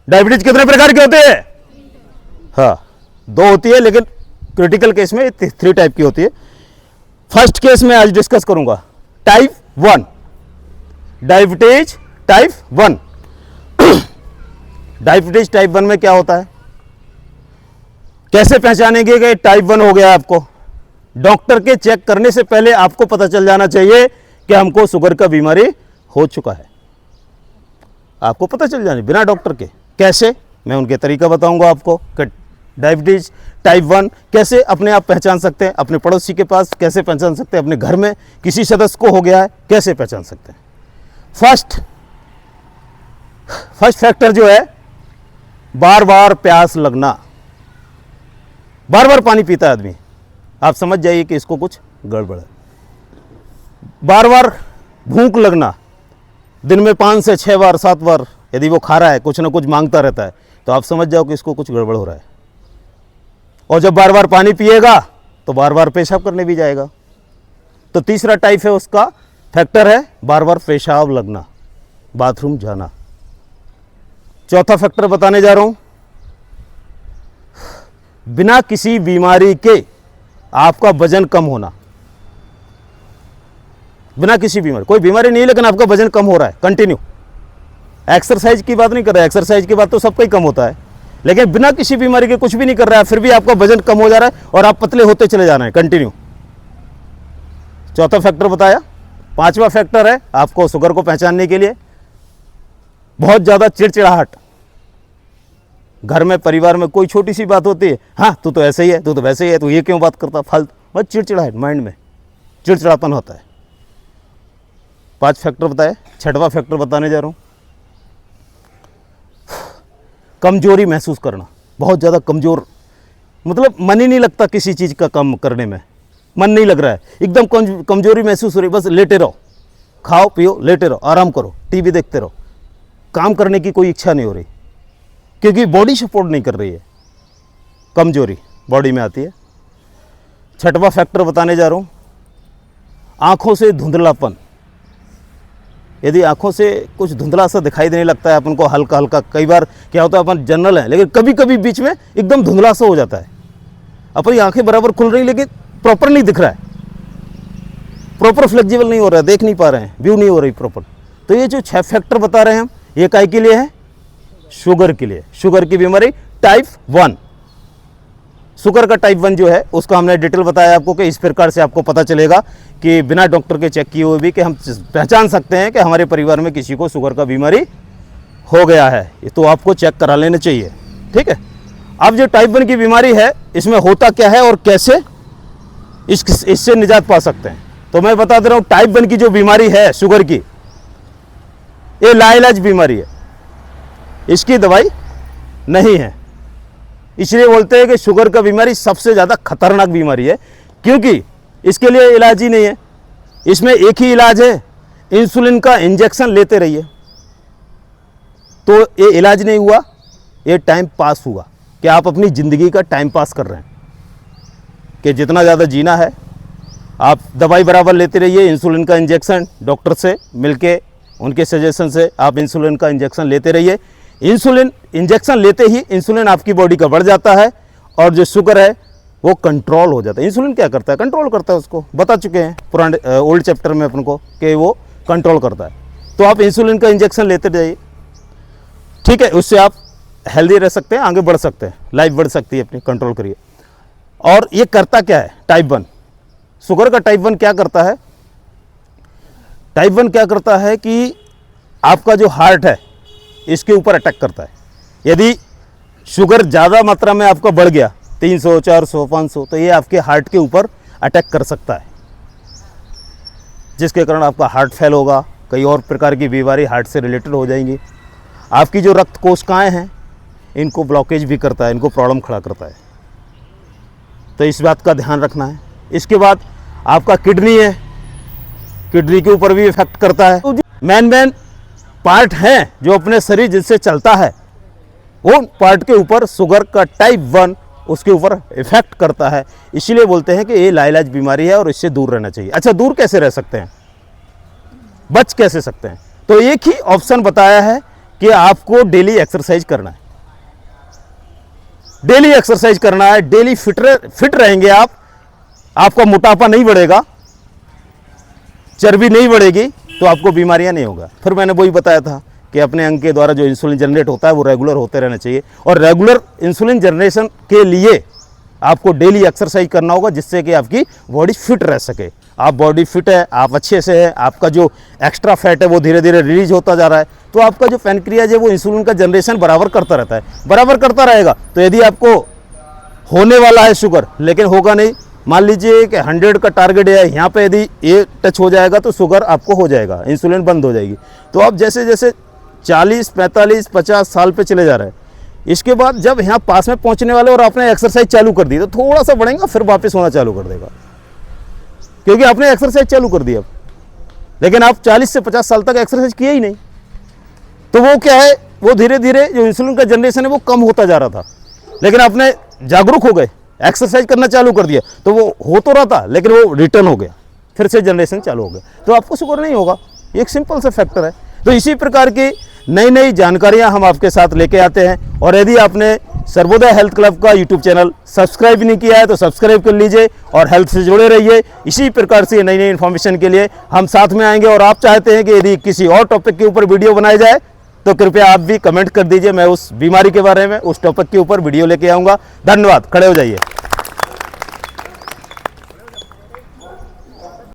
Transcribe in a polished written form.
Diabetes कितने प्रकार की होती है? हाँ, 2 होती है, लेकिन क्रिटिकल केस में 3 टाइप की होती है। फर्स्ट केस में आज डिस्कस करूंगा type 1, diabetes type 1। Diabetes type 1 में क्या होता है, कैसे पहचानेंगे कि टाइप 1 हो गया आपको? डॉक्टर के चेक करने से पहले आपको पता चल जाना चाहिए कि हमको शुगर का बीमारी हो चुका है। आपको पता चल जाने बिना डॉक्टर के। कैसे? मैं उनके तरीका बताऊंगा आपको कि डायबिटीज टाइप 1 कैसे अपने आप पहचान सकते हैं, अपने पड़ोसी के पास कैसे पहचान सकते हैं, अपने घर में किसी सदस्य को हो गया है कैसे पहचान सकते हैं। फर्स्ट फैक्टर जो है, बार बार प्यास लगना। बार बार पानी पीता है आदमी, आप समझ जाइए कि इसको कुछ गड़बड़ है। बार बार भूख लगना, दिन में 5 से 6 बार 7 बार यदि वो खा रहा है, कुछ ना कुछ मांगता रहता है, तो आप समझ जाओ कि इसको कुछ गड़बड़ हो रहा है। और जब बार बार पानी पिएगा तो बार बार पेशाब करने भी जाएगा। तो तीसरा टाइप है, उसका फैक्टर है बार बार पेशाब लगना, बाथरूम जाना। चौथा फैक्टर बताने जा रहा हूं, बिना किसी बीमारी के आपका वजन कम होना। बिना किसी बीमारी, कोई बीमारी नहीं है लेकिन आपका वजन कम हो रहा है कंटिन्यू। एक्सरसाइज की बात नहीं कर रहा है, एक्सरसाइज की बात तो सबका ही कम होता है, लेकिन बिना किसी बीमारी के कुछ भी नहीं कर रहा है, फिर भी आपका वजन कम हो जा रहा है और आप पतले होते चले जा रहे हैं कंटिन्यू। चौथा फैक्टर बताया। पांचवा फैक्टर है आपको शुगर को पहचानने के लिए, बहुत ज्यादा चिड़चिड़ाहट। घर में परिवार में कोई छोटी सी बात होती है, हाँ तू तो ऐसे ही है, तू तो वैसे ही है, तू ये क्यों बात करता, फालतू, बस चिड़चिड़ाहट, माइंड में चिड़चिड़ापन होता है। 5 फैक्टर बताए। छठवां फैक्टर बताने जा रहा हूं, कमजोरी महसूस करना। बहुत ज़्यादा कमज़ोर, मतलब मन ही नहीं लगता किसी चीज़ का काम करने में, मन नहीं लग रहा है, एकदम कमजोरी महसूस हो रही, बस लेटे रहो, खाओ पियो लेटे रहो, आराम करो, टीवी देखते रहो, काम करने की कोई इच्छा नहीं हो रही, क्योंकि बॉडी सपोर्ट नहीं कर रही है, कमजोरी बॉडी में आती है। छठवां फैक्टर बताने जा रहा हूँ, आँखों से धुंधलापन। यदि आंखों से कुछ धुंधला सा दिखाई देने लगता है अपन को, हल्का हल्का, कई बार क्या होता है अपन जनरल है लेकिन कभी कभी बीच में एकदम धुंधला सा हो जाता है, अपनी आंखें बराबर खुल रही लेकिन प्रॉपर नहीं दिख रहा है, प्रॉपर फ्लेक्सिबल नहीं हो रहा है, देख नहीं पा रहे हैं, व्यू नहीं हो रही प्रॉपर। तो ये जो 6 फैक्टर बता रहे हैं हम, ये काय के लिए है? शुगर के लिए। शुगर की बीमारी टाइप 1। शुगर का टाइप 1 जो है उसका हमने डिटेल बताया आपको कि इस प्रकार से आपको पता चलेगा कि बिना डॉक्टर के चेक किए हुए भी कि हम पहचान सकते हैं कि हमारे परिवार में किसी को शुगर का बीमारी हो गया है, ये तो आपको चेक करा लेना चाहिए। ठीक है, अब जो टाइप 1 की बीमारी है इसमें होता क्या है और कैसे इससे निजात पा सकते हैं, तो मैं बता दे रहा हूँ। टाइप 1 की जो बीमारी है शुगर की, ये लाइलाज बीमारी है, इसकी दवाई नहीं है। इसलिए बोलते हैं कि शुगर का बीमारी सबसे ज़्यादा खतरनाक बीमारी है, क्योंकि इसके लिए इलाज ही नहीं है। इसमें एक ही इलाज है, इंसुलिन का इंजेक्शन लेते रहिए। तो ये इलाज नहीं हुआ, ये टाइम पास हुआ कि आप अपनी ज़िंदगी का टाइम पास कर रहे हैं, कि जितना ज़्यादा जीना है आप दवाई बराबर लेते रहिए। इंसुलिन का इंजेक्शन डॉक्टर से मिलके उनके सजेशन से आप इंसुलिन का इंजेक्शन लेते रहिए। इंसुलिन इंजेक्शन लेते ही इंसुलिन आपकी बॉडी का बढ़ जाता है और जो शुगर है वो कंट्रोल हो जाता है। इंसुलिन क्या करता है? कंट्रोल करता है, उसको बता चुके हैं पुराने ओल्ड चैप्टर में अपन को कि वो कंट्रोल करता है। तो आप इंसुलिन का इंजेक्शन लेते जाइए, ठीक है, उससे आप हेल्दी रह सकते हैं, आगे बढ़ सकते हैं, लाइफ बढ़ सकती है अपनी, कंट्रोल करिए। और ये करता क्या है टाइप 1? शुगर का टाइप 1 क्या करता है? टाइप 1 क्या करता है कि आपका जो हार्ट है इसके ऊपर अटैक करता है। यदि शुगर ज़्यादा मात्रा में आपका बढ़ गया 300, 400, 500, तो ये आपके हार्ट के ऊपर अटैक कर सकता है, जिसके कारण आपका हार्ट फेल होगा, कई और प्रकार की बीमारी हार्ट से रिलेटेड हो जाएंगी। आपकी जो रक्त कोशिकाएं हैं इनको ब्लॉकेज भी करता है, इनको प्रॉब्लम खड़ा करता है, तो इस बात का ध्यान रखना है। इसके बाद आपका किडनी है, किडनी के ऊपर भी इफेक्ट करता है। मेन पार्ट हैं जो अपने शरीर जिससे चलता है, वो पार्ट के ऊपर शुगर का टाइप 1 उसके ऊपर इफेक्ट करता है। इसीलिए बोलते हैं कि ये लाइलाज बीमारी है और इससे दूर रहना चाहिए। अच्छा, दूर कैसे रह सकते हैं, बच कैसे सकते हैं? तो एक ही ऑप्शन बताया है कि आपको डेली एक्सरसाइज करना है, डेली एक्सरसाइज करना है, डेली फिट रहेंगे आप, आपका मोटापा नहीं बढ़ेगा, चर्बी नहीं बढ़ेगी, तो आपको बीमारियां नहीं होगा। फिर मैंने वही बताया था कि अपने अंग के द्वारा जो इंसुलिन जनरेट होता है वो रेगुलर होते रहना चाहिए, और रेगुलर इंसुलिन जनरेशन के लिए आपको डेली एक्सरसाइज करना होगा, जिससे कि आपकी बॉडी फिट रह सके। आप बॉडी फिट है, आप अच्छे से है, आपका जो एक्स्ट्रा फैट है वो धीरे धीरे रिलीज होता जा रहा है, तो आपका जो पैनक्रियाज है वो इंसुलिन का जनरेशन बराबर करता रहता है, बराबर करता रहेगा। तो यदि आपको होने वाला है शुगर लेकिन होगा नहीं, मान लीजिए कि 100 का टारगेट है, यहाँ पे यदि ये टच हो जाएगा तो शुगर आपको हो जाएगा, इंसुलिन बंद हो जाएगी। तो आप जैसे जैसे 40, 45, 50 साल पे चले जा रहे हैं, इसके बाद जब यहाँ पास में पहुँचने वाले और आपने एक्सरसाइज चालू कर दी तो थोड़ा सा बढ़ेगा, फिर वापस होना चालू कर देगा, क्योंकि आपने एक्सरसाइज चालू कर दी अब। लेकिन आप 40 से 50 साल तक एक्सरसाइज किए ही नहीं, तो वो क्या है, वो धीरे धीरे जो इंसुलिन का जनरेशन है वो कम होता जा रहा था। लेकिन आपने जागरूक हो गए, एक्सरसाइज करना चालू कर दिया, तो वो हो तो रहा था लेकिन वो रिटर्न हो गया, फिर से जनरेशन चालू हो गया, तो आपको शुगर नहीं होगा। एक सिंपल सा फैक्टर है। तो इसी प्रकार की नई नई जानकारियां हम आपके साथ लेके आते हैं, और यदि आपने सर्वोदय हेल्थ क्लब का यूट्यूब चैनल सब्सक्राइब नहीं किया है तो सब्सक्राइब कर लीजिए और हेल्थ से जुड़े रहिए। इसी प्रकार से नई नई इन्फॉर्मेशन के लिए हम साथ में आएंगे, और आप चाहते हैं कि यदि किसी और टॉपिक के ऊपर वीडियो बनाई जाए तो कृपया आप भी कमेंट कर दीजिए, मैं उस बीमारी के बारे में, उस टॉपिक के ऊपर वीडियो लेके आऊँगा। धन्यवाद, खड़े हो जाइए।